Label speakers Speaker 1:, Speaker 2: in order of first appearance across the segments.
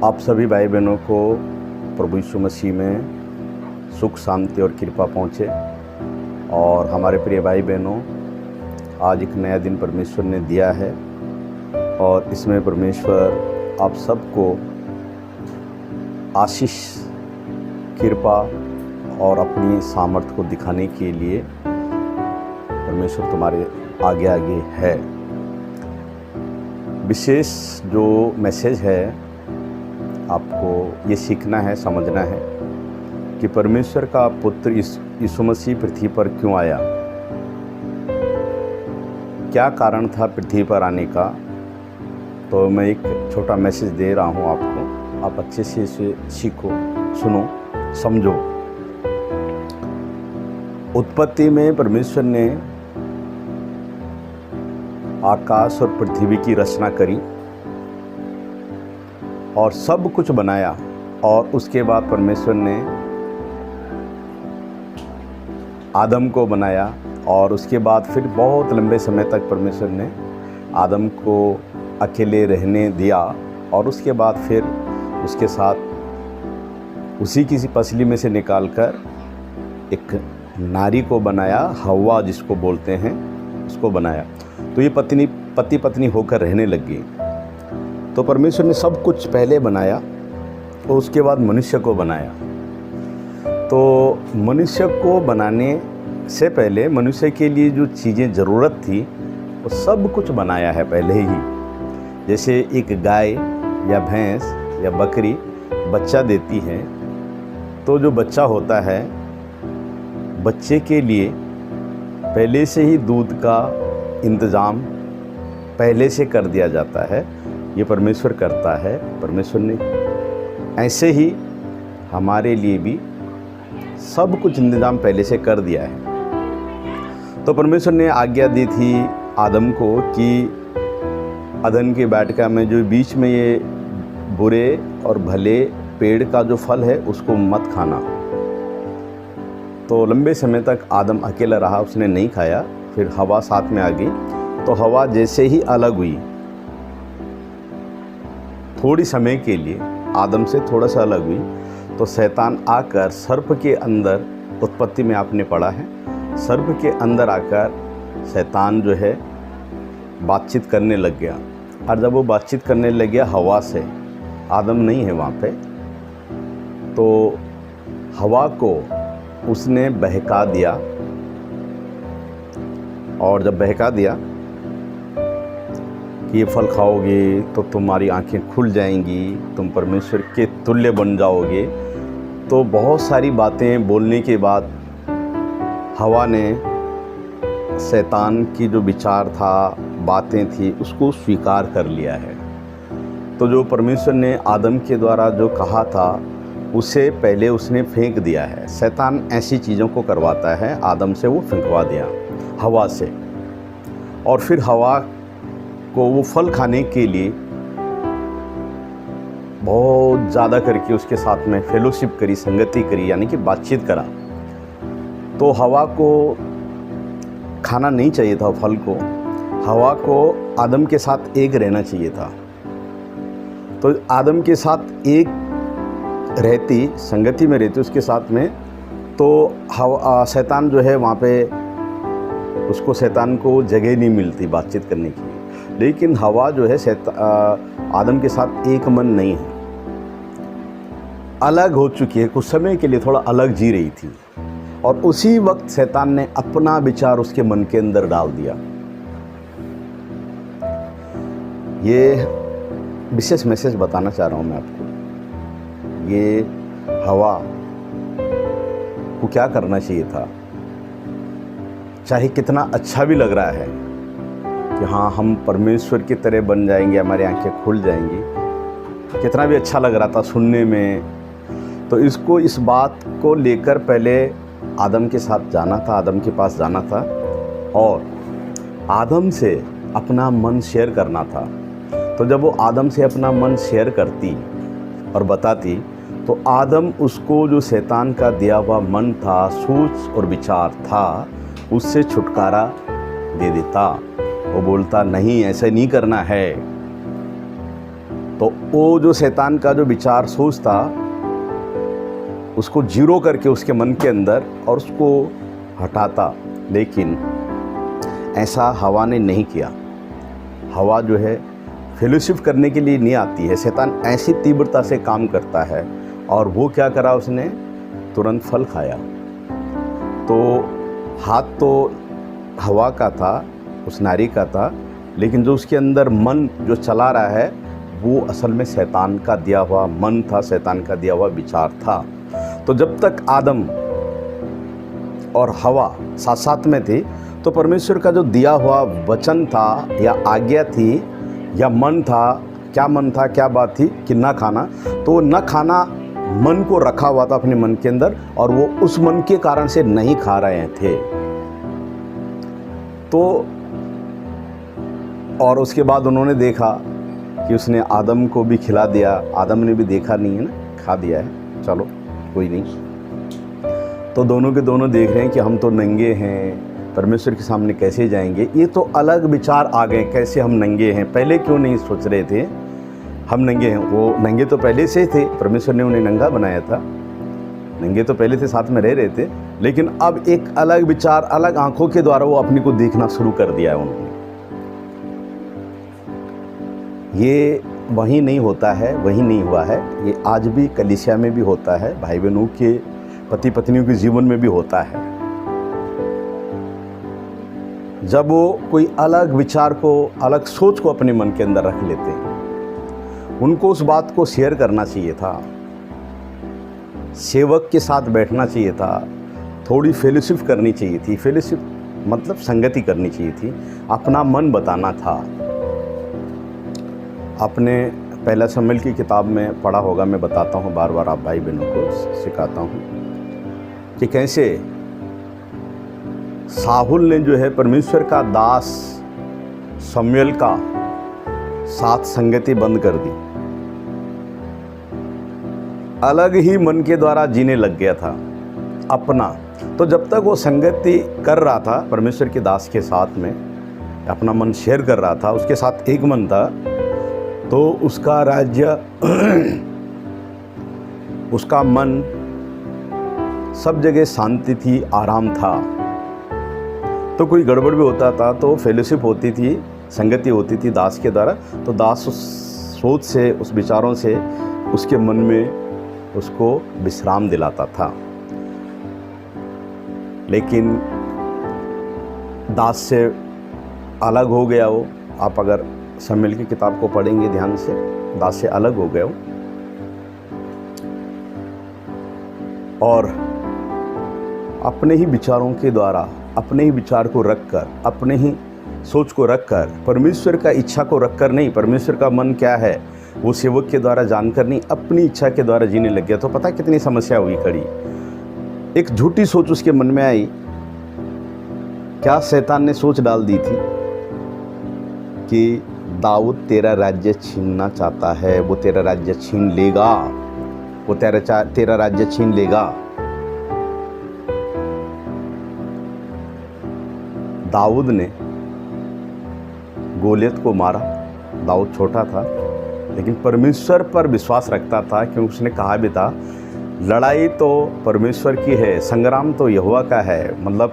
Speaker 1: आप सभी भाई बहनों को प्रभु यीशु मसीह में सुख शांति और कृपा पहुँचे। और हमारे प्रिय भाई बहनों, आज एक नया दिन परमेश्वर ने दिया है और इसमें परमेश्वर आप सबको आशीष, कृपा और अपनी सामर्थ्य को दिखाने के लिए परमेश्वर तुम्हारे आगे आगे है। विशेष जो मैसेज है, आपको ये सीखना है, समझना है कि परमेश्वर का पुत्र यीशु मसीह पृथ्वी पर क्यों आया, क्या कारण था पृथ्वी पर आने का। तो मैं एक छोटा मैसेज दे रहा हूँ आपको, आप अच्छे से इसे सीखो, सुनो, समझो। उत्पत्ति में परमेश्वर ने आकाश और पृथ्वी की रचना करी और सब कुछ बनाया। और उसके बाद परमेश्वर ने आदम को बनाया और उसके बाद फिर बहुत लंबे समय तक परमेश्वर ने आदम को अकेले रहने दिया। और उसके बाद फिर उसके साथ उसी की पसली में से निकालकर एक नारी को बनाया, हव्वा जिसको बोलते हैं, उसको बनाया। तो ये पति पत्नी होकर रहने लग गई। तो परमेश्वर ने सब कुछ पहले बनाया और उसके बाद मनुष्य को बनाया। तो मनुष्य को बनाने से पहले मनुष्य के लिए जो चीज़ें ज़रूरत थी वो सब कुछ बनाया है पहले ही। जैसे एक गाय या भैंस या बकरी बच्चा देती है, तो जो बच्चा होता है, बच्चे के लिए पहले से ही दूध का इंतज़ाम पहले से कर दिया जाता है। ये परमेश्वर करता है। परमेश्वर ने ऐसे ही हमारे लिए भी सब कुछ इंतज़ाम पहले से कर दिया है। तो परमेश्वर ने आज्ञा दी थी आदम को कि अदन की वाटिका में जो बीच में ये बुरे और भले पेड़ का जो फल है उसको मत खाना। तो लंबे समय तक आदम अकेला रहा, उसने नहीं खाया। फिर हवा साथ में आ गई। तो हवा जैसे ही अलग हुई, थोड़ी समय के लिए आदम से थोड़ा सा अलग हुई, तो शैतान आकर सर्प के अंदर, उत्पत्ति में आपने पढ़ा है, सर्प के अंदर आकर शैतान जो है बातचीत करने लग गया। और जब वो बातचीत करने लग गया हवा से, आदम नहीं है वहाँ पे, तो हवा को उसने बहका दिया। और जब बहका दिया कि ये फल खाओगे तो तुम्हारी आंखें खुल जाएंगी, तुम परमेश्वर के तुल्य बन जाओगे। तो बहुत सारी बातें बोलने के बाद हवा ने शैतान की जो विचार था, बातें थी, उसको स्वीकार कर लिया है। तो जो परमेश्वर ने आदम के द्वारा जो कहा था उसे पहले उसने फेंक दिया है। शैतान ऐसी चीज़ों को करवाता है, आदम से वो फेंकवा दिया हवा से। और फिर हवा को वो फल खाने के लिए बहुत ज़्यादा करके उसके साथ में फेलोशिप करी, संगति करी, यानी कि बातचीत करा। तो हवा को खाना नहीं चाहिए था फल को, हवा को आदम के साथ एक रहना चाहिए था। तो आदम के साथ एक रहती, संगति में रहती उसके साथ में, तो शैतान जो है वहाँ पे उसको, शैतान को जगह नहीं मिलती बातचीत करने की। लेकिन हवा जो है आदम के साथ एक मन नहीं है, अलग हो चुकी है, कुछ समय के लिए थोड़ा अलग जी रही थी। और उसी वक्त शैतान ने अपना विचार उसके मन के अंदर डाल दिया। ये विशेष मैसेज बताना चाह रहा हूँ मैं आपको। ये हवा को क्या करना चाहिए था, चाहे कितना अच्छा भी लग रहा है कि हाँ हम परमेश्वर की तरह बन जाएंगे, हमारी आंखें खुल जाएंगी, कितना भी अच्छा लग रहा था सुनने में, तो इसको, इस बात को लेकर पहले आदम के साथ जाना था, आदम के पास जाना था और आदम से अपना मन शेयर करना था। तो जब वो आदम से अपना मन शेयर करती और बताती, तो आदम उसको जो शैतान का दिया हुआ मन था, सोच और विचार था, उससे छुटकारा दे देता। वो बोलता नहीं, ऐसा नहीं करना है, तो वो जो शैतान का जो विचार सोच था उसको जीरो करके उसके मन के अंदर और उसको हटाता, लेकिन ऐसा हवा ने नहीं किया। हवा जो है फेलोशिप करने के लिए नहीं आती है, शैतान ऐसी तीव्रता से काम करता है। और वो क्या करा, उसने तुरंत फल खाया। तो हाथ तो हवा का था, उस नारी का था, लेकिन जो उसके अंदर मन जो चला रहा है वो असल में शैतान का दिया हुआ मन था, शैतान का दिया हुआ विचार था। तो जब तक आदम और हवा साथ साथ में थे तो परमेश्वर का जो दिया हुआ वचन था या आज्ञा थी या मन था, क्या मन था, क्या बात थी कि ना खाना, तो न खाना मन को रखा हुआ था अपने मन के अंदर और वो उस मन के कारण से नहीं खा रहे थे। तो और उसके बाद उन्होंने देखा कि उसने आदम को भी खिला दिया। आदम ने भी देखा नहीं है ना, खा दिया है, चलो कोई नहीं। तो दोनों के दोनों देख रहे हैं कि हम तो नंगे हैं, परमेश्वर के सामने कैसे जाएंगे। ये तो अलग विचार आ गए, कैसे हम नंगे हैं, पहले क्यों नहीं सोच रहे थे हम नंगे हैं। वो नंगे तो पहले से थे, परमेश्वर ने उन्हें नंगा बनाया था, नंगे तो पहले से साथ में रह रहे थे, लेकिन अब एक अलग विचार, अलग आंखों के द्वारा वो अपने को देखना शुरू कर दिया है उन्होंने। ये वहीं नहीं होता है, वहीं नहीं हुआ है, ये आज भी कलीसिया में भी होता है, भाई बहनों के पति पत्नियों के जीवन में भी होता है। जब वो कोई अलग विचार को, अलग सोच को अपने मन के अंदर रख लेते हैं, उनको उस बात को शेयर करना चाहिए था, सेवक के साथ बैठना चाहिए था, थोड़ी फेलोशिप करनी चाहिए थी। फेलोशिप मतलब संगति करनी चाहिए थी, अपना मन बताना था। आपने पहला शमूएल की किताब में पढ़ा होगा, मैं बताता हूँ बार बार, आप भाई बहनों को सिखाता हूँ कि कैसे साहुल ने जो है परमेश्वर का दास शमूएल का साथ संगति बंद कर दी, अलग ही मन के द्वारा जीने लग गया था अपना। तो जब तक वो संगति कर रहा था परमेश्वर के दास के साथ में, अपना मन शेयर कर रहा था, उसके साथ एक मन था, तो उसका राज्य उसका मन सब जगह शांति थी, आराम था। तो कोई गड़बड़ भी होता था तो फेलोशिप होती थी, संगति होती थी दास के द्वारा, तो दास उस सोच से, उस विचारों से उसके मन में उसको विश्राम दिलाता था। लेकिन दास से अलग हो गया वो। आप अगर शमूएल की किताब को पढ़ेंगे ध्यान से, दास से अलग हो गया वो और अपने ही विचारों के द्वारा, अपने ही विचार को रखकर, अपने ही सोच को रखकर, परमेश्वर का इच्छा को रखकर नहीं, परमेश्वर का मन क्या है वो सेवक के द्वारा जानकर नहीं, अपनी इच्छा के द्वारा जीने लग गया। तो पता कितनी समस्या हुई खड़ी। एक झूठी सोच उसके मन में आई। क्या शैतान ने सोच डाल दी थी कि दाऊद तेरा राज्य छीनना चाहता है, वो तेरा राज्य छीन लेगा, वो तेरा राज्य छीन लेगा। दाऊद ने गोलियत को मारा। दाऊद छोटा था लेकिन परमेश्वर पर विश्वास रखता था, क्योंकि उसने कहा भी था लड़ाई तो परमेश्वर की है, संग्राम तो यहोवा का है। मतलब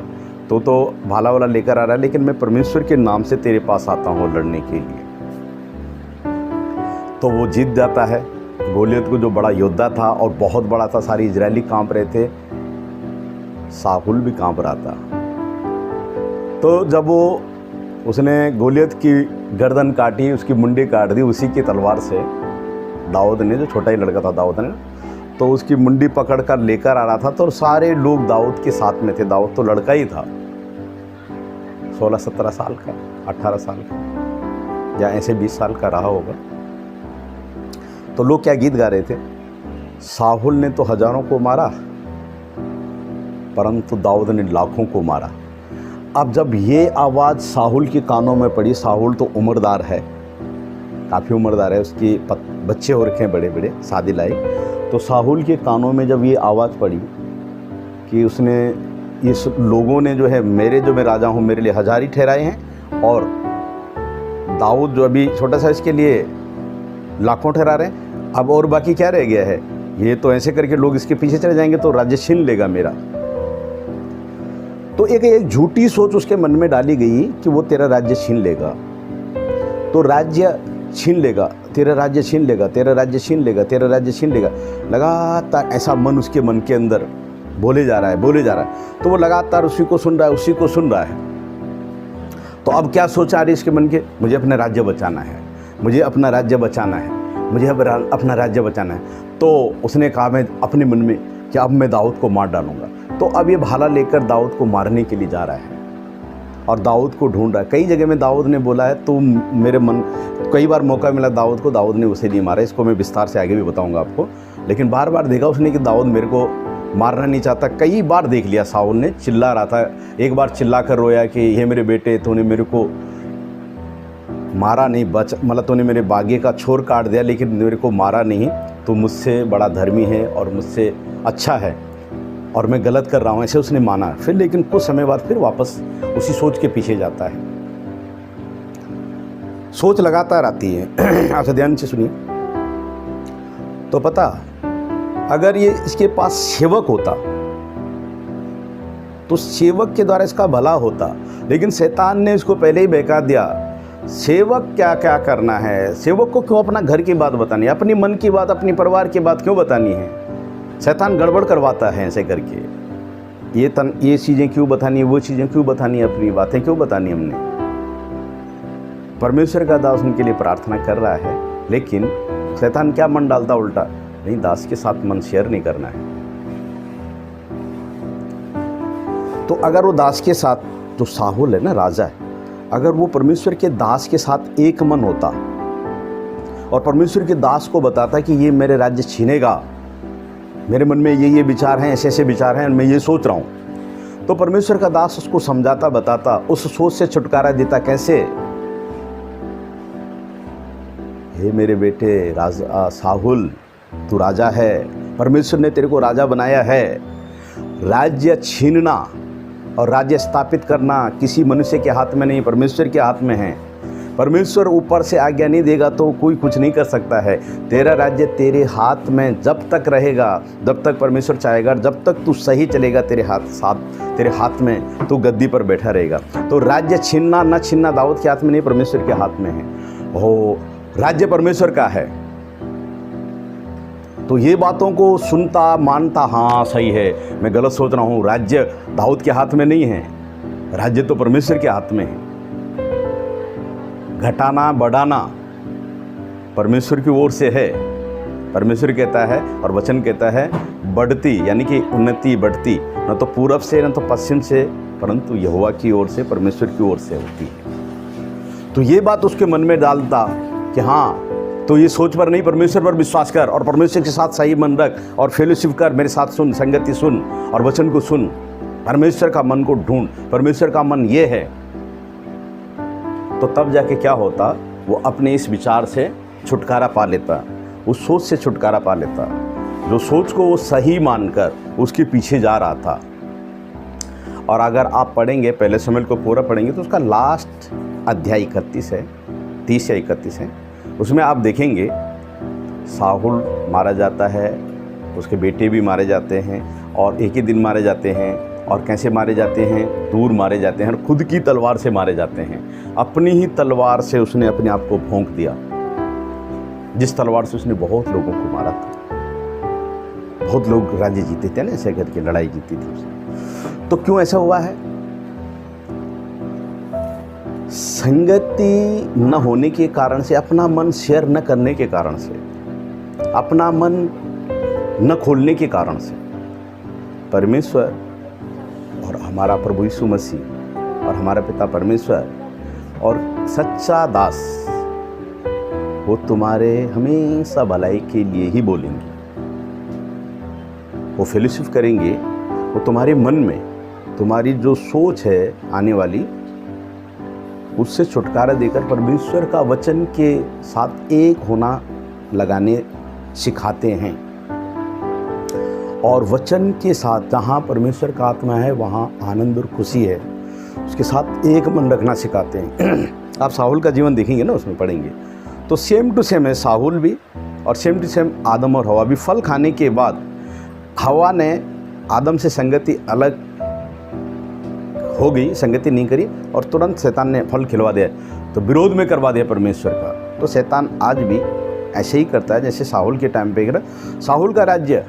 Speaker 1: तो भाला वाला लेकर आ रहा है, लेकिन मैं परमेश्वर के नाम से तेरे पास आता हूँ लड़ने के लिए। तो वो जीत जाता है। गोलियत को जो बड़ा योद्धा था और बहुत बड़ा था, सारी इजरायली कांप रहे थे, साहुल भी कांप रहा था। तो जब वो उसने गोलियत की गर्दन काटी, उसकी मुंडी काट दी उसी की तलवार से, दाऊद ने, जो छोटा ही लड़का था दाऊद ने, तो उसकी मुंडी पकड़ कर लेकर आ रहा था। तो सारे लोग दाऊद के साथ में थे। दाऊद तो लड़का ही था, 16-17 साल का, 18 साल का या ऐसे 20 साल का रहा होगा। तो लोग क्या गीत गा रहे थे, साहुल ने तो हजारों को मारा परंतु दाऊद ने लाखों को मारा। अब जब ये आवाज़ साहुल के कानों में पड़ी, साहुल तो उम्रदार है, काफ़ी उम्रदार है, उसके बच्चे हो रखे हैं बड़े बड़े, शादी लायक। तो साहुल के कानों में जब ये आवाज़ पड़ी कि उसने, इस लोगों ने जो है मेरे, जो मैं राजा हूँ, मेरे लिए हजार ही ठहराए हैं, और दाऊद जो अभी छोटा सा, इसके लिए लाखों ठहरा रहे हैं। अब और बाकी क्या रह गया है? ये तो ऐसे करके लोग इसके पीछे चले जाएंगे तो राज्य छीन लेगा मेरा। तो एक झूठी सोच उसके मन में डाली गई कि वो तेरा राज्य छीन लेगा, तो राज्य छीन लेगा, तेरा राज्य छीन लेगा, तेरा राज्य छीन लेगा, तेरा राज्य छीन लेगा। लगातार ऐसा मन उसके मन के अंदर बोले जा रहा है, बोले जा रहा है। तो वो लगातार उसी को सुन रहा है, उसी को सुन रहा है। तो अब क्या सोच आ रही है इसके मन के? मुझे अपना राज्य बचाना है, मुझे अपना राज्य बचाना है, मुझे अपना राज्य बचाना है। तो उसने कहा मैं अपने मन में कि अब मैं दाऊद को मार डालूंगा। तो अब ये भाला लेकर दाऊद को मारने के लिए जा रहा है और दाऊद को ढूंढ रहा है। कई जगह में दाऊद ने बोला है तो मेरे मन, कई बार मौका मिला दाऊद को, दाऊद ने उसे नहीं मारा। इसको मैं विस्तार से आगे भी बताऊंगा आपको। लेकिन बार बार देखा उसने कि दाऊद मेरे को मारना नहीं चाहता। कई बार देख लिया साउल ने, चिल्ला रहा था। एक बार चिल्ला कर रोया कि ये मेरे बेटे, तूने मेरे को मारा नहीं, मतलब तूने मेरे बागे का छोर काट दिया लेकिन मेरे को मारा नहीं। तो मुझसे बड़ा धर्मी है और मुझसे अच्छा है और मैं गलत कर रहा हूँ, ऐसे उसने माना। फिर लेकिन कुछ समय बाद फिर वापस उसी सोच के पीछे जाता है। सोच लगातार आती है। आप ध्यान से सुनिए। तो पता, अगर ये इसके पास सेवक होता तो सेवक के द्वारा इसका भला होता, लेकिन शैतान ने इसको पहले ही बहका दिया। सेवक क्या क्या करना है? सेवक को क्यों अपना घर की बात बतानी है, अपनी मन की बात, अपनी परिवार की बात क्यों बतानी है? शैतान गड़बड़ करवाता है ऐसे करके। ये चीज़ें क्यों बतानी है, वो चीज़ें क्यों बतानी है, अपनी बातें क्यों बतानी हमने? परमेश्वर का दास उनके लिए प्रार्थना कर रहा है, लेकिन शैतान क्या मन डालता उल्टा, नहीं, दास के साथ मन शेयर नहीं करना है। तो अगर वो दास के साथ, जो साहुल है ना, राजा है, अगर वो परमेश्वर के दास के साथ एक मन होता और परमेश्वर के दास को बताता कि ये मेरे राज्य छीनेगा, मेरे मन में ये विचार हैं, ऐसे ऐसे विचार हैं, मैं ये सोच रहा हूँ, तो परमेश्वर का दास उसको समझाता, बताता, उस सोच से छुटकारा देता। कैसे? हे मेरे बेटे राजा साहुल, तू राजा है, परमेश्वर ने तेरे को राजा बनाया है। राज्य छीनना और राज्य स्थापित करना किसी मनुष्य के हाथ में नहीं, परमेश्वर के हाथ में है। परमेश्वर ऊपर से आज्ञा नहीं देगा तो कोई कुछ नहीं कर सकता है। तेरा राज्य तेरे हाथ में जब तक रहेगा, जब तक परमेश्वर चाहेगा, जब तक तू सही चलेगा, तेरे हाथ में तू गद्दी पर बैठा रहेगा। तो राज्य छीनना न छीनना दाऊद के हाथ में नहीं, परमेश्वर के हाथ में है। ओ, राज्य परमेश्वर का है। तो ये बातों को सुनता, मानता, हाँ सही है, मैं गलत सोच रहा हूँ, राज्य दाऊद के हाथ में नहीं है, राज्य तो परमेश्वर के हाथ में है। घटाना बढ़ाना परमेश्वर की ओर से है। परमेश्वर कहता है और वचन कहता है बढ़ती, यानी कि उन्नति बढ़ती न तो पूरब से न तो पश्चिम से, परंतु यहोवा की ओर से, परमेश्वर की ओर से होती है। तो ये बात उसके मन में डालता कि हाँ, तो ये सोच पर नहीं, परमेश्वर पर विश्वास कर और परमेश्वर के साथ सही मन रख और फेलोशिप कर, मेरे साथ सुन, संगति सुन और वचन को सुन। परमेश्वर का मन को ढूंढ, परमेश्वर का मन ये है। तो तब जाके क्या होता, वो अपने इस विचार से छुटकारा पा लेता, उस सोच से छुटकारा पा लेता, जो सोच को वो सही मानकर उसके पीछे जा रहा था। और अगर आप पढ़ेंगे, पहले शमूएल को पूरा पढ़ेंगे तो उसका लास्ट अध्याय 31 है, 30 या 31 है। उसमें आप देखेंगे साहुल मारा जाता है, उसके बेटे भी मारे जाते हैं और एक ही दिन मारे जाते हैं। और कैसे मारे जाते हैं? दूर मारे जाते हैं और खुद की तलवार से मारे जाते हैं। अपनी ही तलवार से उसने अपने आप को भोंक दिया, जिस तलवार से उसने बहुत लोगों को मारा था। बहुत लोग राज्य जीते थे ना, ऐसे करके लड़ाई जीती थी उसने। तो क्यों ऐसा हुआ है? संगति न होने के कारण से, अपना मन शेयर न करने के कारण से, अपना मन न खोलने के कारण से, परमेश्वर और हमारा प्रभु यीशु मसीह और हमारा पिता परमेश्वर और सच्चा दास, वो तुम्हारे हमेशा भलाई के लिए ही बोलेंगे। वो फेलोशिप करेंगे, वो तुम्हारे मन में, तुम्हारी जो सोच है आने वाली, उससे छुटकारा देकर परमेश्वर का वचन के साथ एक होना लगाने सिखाते हैं। और वचन के साथ जहाँ परमेश्वर का आत्मा है वहाँ आनंद और खुशी है, उसके साथ एक मन रखना सिखाते हैं। आप साहुल का जीवन देखेंगे ना, उसमें पढ़ेंगे तो सेम टू सेम है साहुल भी, और सेम टू सेम आदम और हवा भी। फल खाने के बाद हवा ने आदम से संगति अलग हो गई, संगति नहीं करी, और तुरंत शैतान ने फल खिलवा दिया, तो विरोध में करवा दिया परमेश्वर का। तो शैतान आज भी ऐसे ही करता है जैसे साहुल के टाइम पे करा। साहुल का राज्य,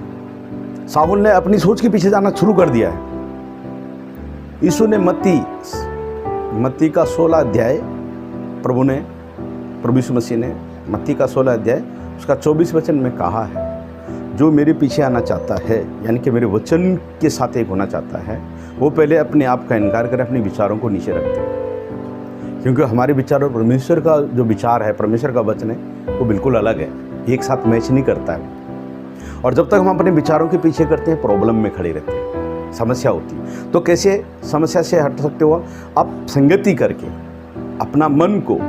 Speaker 1: साहुल ने अपनी सोच के पीछे जाना शुरू कर दिया है। यीशु ने मत्ती का 16 अध्याय प्रभु यीशु मसीह ने मत्ती का 16 अध्याय उसका 24 वचन में कहा है, जो मेरे पीछे आना चाहता है, यानी कि मेरे वचन के साथ एक होना चाहता है, वो पहले अपने आप का इनकार करे, अपने विचारों को नीचे रखते हैं। क्योंकि हमारे विचार और परमेश्वर का जो विचार है, परमेश्वर का वचन है, वो बिल्कुल अलग है, एक साथ मैच नहीं करता है। और जब तक हम अपने विचारों के पीछे करते हैं, प्रॉब्लम में खड़े रहते हैं, समस्या होती है। तो कैसे समस्या से हट सकते हो आप? संगति करके अपना मन को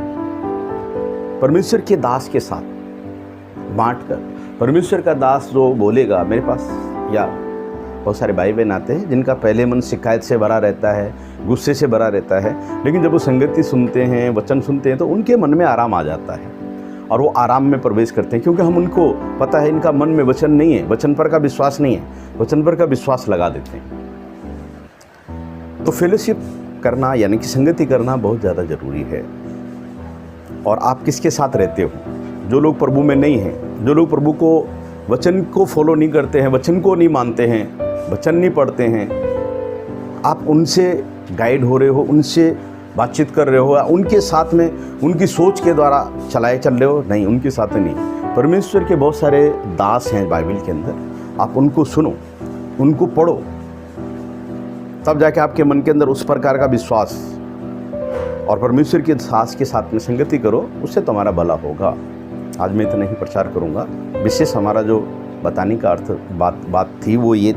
Speaker 1: परमेश्वर के दास के साथ बांटकर, परमेश्वर का दास जो बोलेगा, मेरे पास या बहुत सारे भाई बहन आते हैं जिनका पहले मन शिकायत से भरा रहता है, गुस्से से भरा रहता है, लेकिन जब वो संगति सुनते हैं, वचन सुनते हैं, तो उनके मन में आराम आ जाता है और वो आराम में प्रवेश करते हैं। क्योंकि हम उनको पता है इनका मन में वचन नहीं है, वचन पर का विश्वास नहीं है, वचन पर का विश्वास लगा देते हैं। तो फेलोशिप करना यानी कि संगति करना बहुत ज़्यादा ज़रूरी है। और आप किसके साथ रहते हो? जो लोग प्रभु में नहीं हैं, जो लोग प्रभु को वचन को फॉलो नहीं करते हैं, वचन को नहीं मानते हैं, वचन नहीं पढ़ते हैं, आप उनसे गाइड हो रहे हो, उनसे बातचीत कर रहे हो, उनके साथ में उनकी सोच के द्वारा चलाए चल रहे हो? नहीं, उनके साथ नहीं। परमेश्वर के बहुत सारे दास हैं बाइबल के अंदर, आप उनको सुनो, उनको पढ़ो, तब जाके आपके मन के अंदर उस प्रकार का विश्वास और परमेश्वर के दास के साथ में संगति करो, उससे तुम्हारा भला होगा। आज मैं इतना ही प्रचार करूंगा। विशेष हमारा जो बताने का अर्थ बात थी वो ये